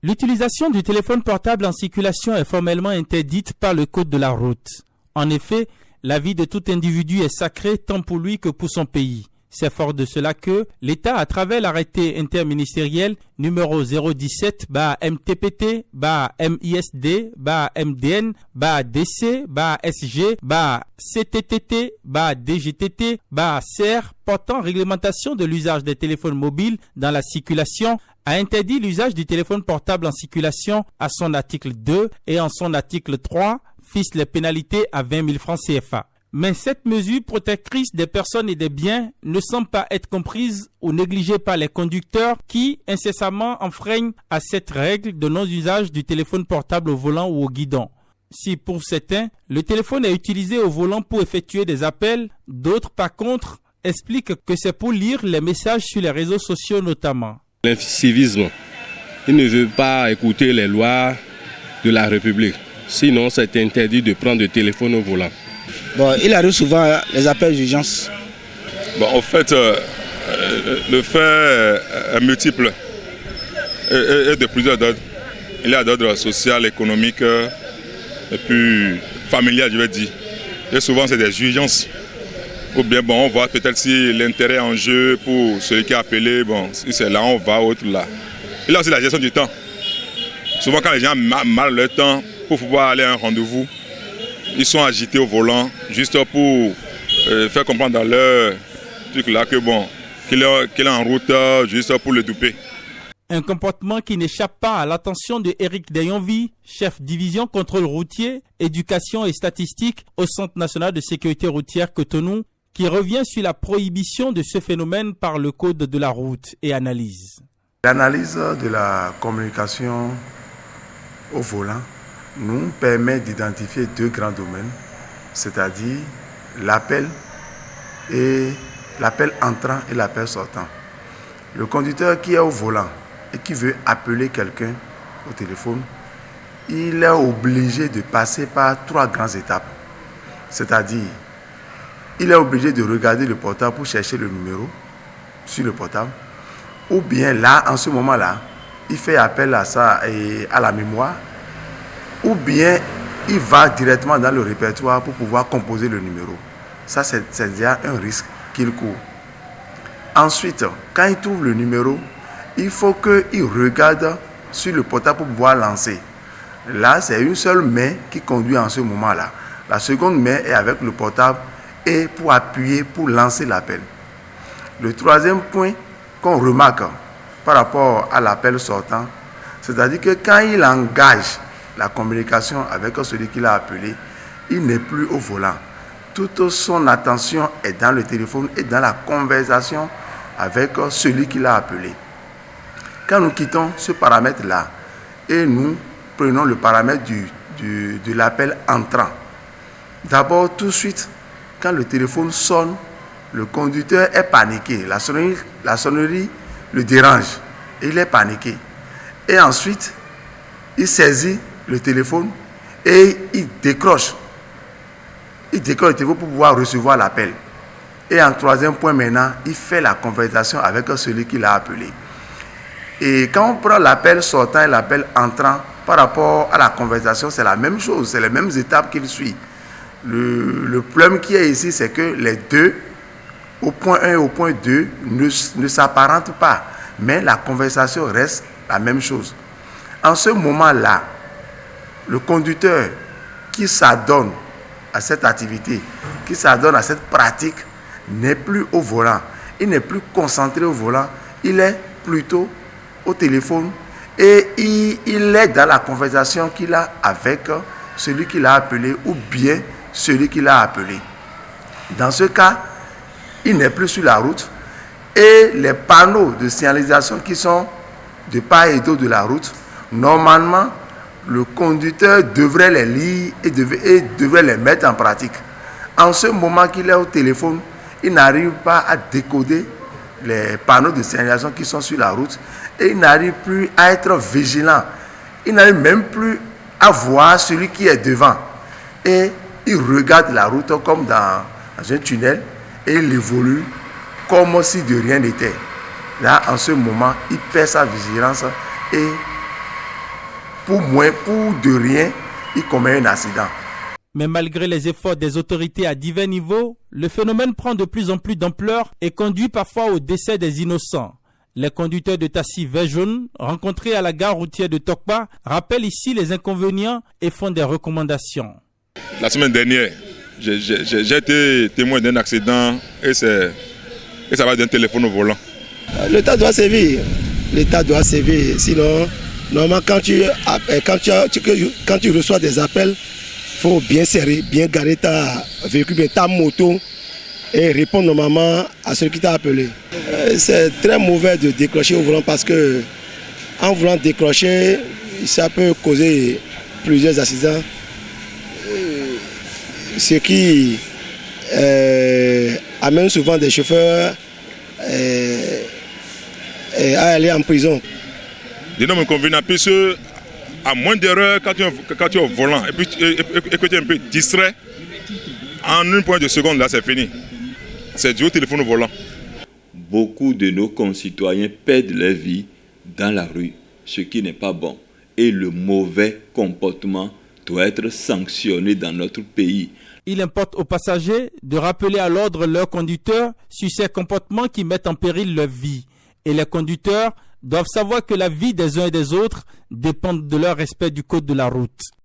L'utilisation du téléphone portable en circulation est formellement interdite par le code de la route. En effet, la vie de tout individu est sacrée tant pour lui que pour son pays. C'est fort de cela que l'État, à travers l'arrêté interministériel numéro 017-MTPT-MISD-SG-CTTT-DGTT-CER portant réglementation de l'usage des téléphones mobiles dans la circulation, a interdit l'usage du téléphone portable en circulation à son article 2 et en son article 3 fixe les pénalités à 20 000 francs CFA. Mais cette mesure protectrice des personnes et des biens ne semble pas être comprise ou négligée par les conducteurs qui incessamment enfreignent à cette règle de non-usage du téléphone portable au volant ou au guidon. Si pour certains, le téléphone est utilisé au volant pour effectuer des appels, d'autres par contre expliquent que c'est pour lire les messages sur les réseaux sociaux notamment. L'incivisme, il ne veut pas écouter les lois de la République. Sinon, c'est interdit de prendre le téléphone au volant. Bon, il arrive souvent les appels d'urgence. Bon, en fait, le fait est multiple et de plusieurs ordres. Il y a d'ordre social, économique et puis familial, je vais dire. Et souvent, c'est des urgences. Ou bien, bon, on voit peut-être si l'intérêt en jeu pour celui qui a appelé, bon, si c'est là, on va, autre là. Il y a aussi la gestion du temps. Souvent, quand les gens mal leur temps pour pouvoir aller à un rendez-vous, ils sont agités au volant, juste pour faire comprendre dans leur truc là que bon, qu'il est en route juste pour le duper. Un comportement qui n'échappe pas à l'attention de Eric Deyonvi, chef division contrôle routier, éducation et statistique au Centre national de sécurité routière Cotonou, qui revient sur la prohibition de ce phénomène par le code de la route et analyse. L'analyse de la communication au volant nous permet d'identifier deux grands domaines, c'est-à-dire l'appel entrant et l'appel sortant. Le conducteur qui est au volant et qui veut appeler quelqu'un au téléphone, il est obligé de passer par trois grandes étapes. C'est-à-dire, il est obligé de regarder le portable pour chercher le numéro sur le portable, ou bien là, en ce moment-là, il fait appel à ça et à la mémoire, ou bien il va directement dans le répertoire pour pouvoir composer le numéro. Ça, c'est déjà un risque qu'il court. Ensuite, quand il trouve le numéro, il faut qu'il regarde sur le portable pour pouvoir lancer. Là, c'est une seule main qui conduit en ce moment-là. La seconde main est avec le portable et pour appuyer, pour lancer l'appel. Le troisième point qu'on remarque par rapport à l'appel sortant, c'est-à-dire que quand il engage la communication avec celui qui l'a appelé, il n'est plus au volant. Toute son attention est dans le téléphone et dans la conversation avec celui qui l'a appelé. Quand nous quittons ce paramètre-là et nous prenons le paramètre de l'appel entrant, d'abord tout de suite, quand le téléphone sonne, le conducteur est paniqué. La sonnerie le dérange et il est paniqué. Et ensuite, il saisit le téléphone et il décroche. Il décroche le téléphone pour pouvoir recevoir l'appel. Et en troisième point maintenant, il fait la conversation avec celui qui l'a appelé. Et quand on prend l'appel sortant et l'appel entrant, par rapport à la conversation, c'est la même chose, c'est les mêmes étapes qu'il suit. Le problème qui est ici, c'est que les deux, au point 1 et au point 2, ne s'apparentent pas, mais la conversation reste la même chose. En ce moment-là, le conducteur qui s'adonne à cette activité, qui s'adonne à cette pratique, n'est plus au volant. Il n'est plus concentré au volant, il est plutôt au téléphone et il est dans la conversation qu'il a avec celui qui l'a appelé ou bien celui qui l'a appelé. Dans ce cas, il n'est plus sur la route et les panneaux de signalisation qui sont de part et d'autre de la route, normalement, le conducteur devrait les lire et devrait les mettre en pratique. En ce moment qu'il est au téléphone, il n'arrive pas à décoder les panneaux de signalisation qui sont sur la route et il n'arrive plus à être vigilant. Il n'arrive même plus à voir celui qui est devant. Et il regarde la route comme dans un tunnel et il évolue comme si de rien n'était. Là, en ce moment, il perd sa vigilance et pour de rien, il commet un accident. Mais malgré les efforts des autorités à divers niveaux, le phénomène prend de plus en plus d'ampleur et conduit parfois au décès des innocents. Les conducteurs de taxi vert jaune rencontrés à la gare routière de Tokpa rappellent ici les inconvénients et font des recommandations. La semaine dernière, j'ai été témoin d'un accident et ça va d'un téléphone au volant. L'État doit servir. L'État doit servir. Sinon, normalement, quand tu reçois des appels, il faut bien serrer, bien garer ta véhicule, ta moto et répondre normalement à celui qui t'a appelé. C'est très mauvais de décrocher au volant parce que en voulant décrocher, ça peut causer plusieurs accidents. Ce qui amène souvent des chauffeurs à aller en prison. D'énormes inconvénients, puisque à moins d'erreur, quand tu es au volant et que tu es un peu distrait, en une pointe de seconde, là, c'est fini. C'est du téléphone au volant. Beaucoup de nos concitoyens perdent leur vie dans la rue, ce qui n'est pas bon. Et le mauvais comportement doit être sanctionné dans notre pays. Il importe aux passagers de rappeler à l'ordre leur conducteur sur ces comportements qui mettent en péril leur vie. Et les conducteurs doivent savoir que la vie des uns et des autres dépend de leur respect du code de la route.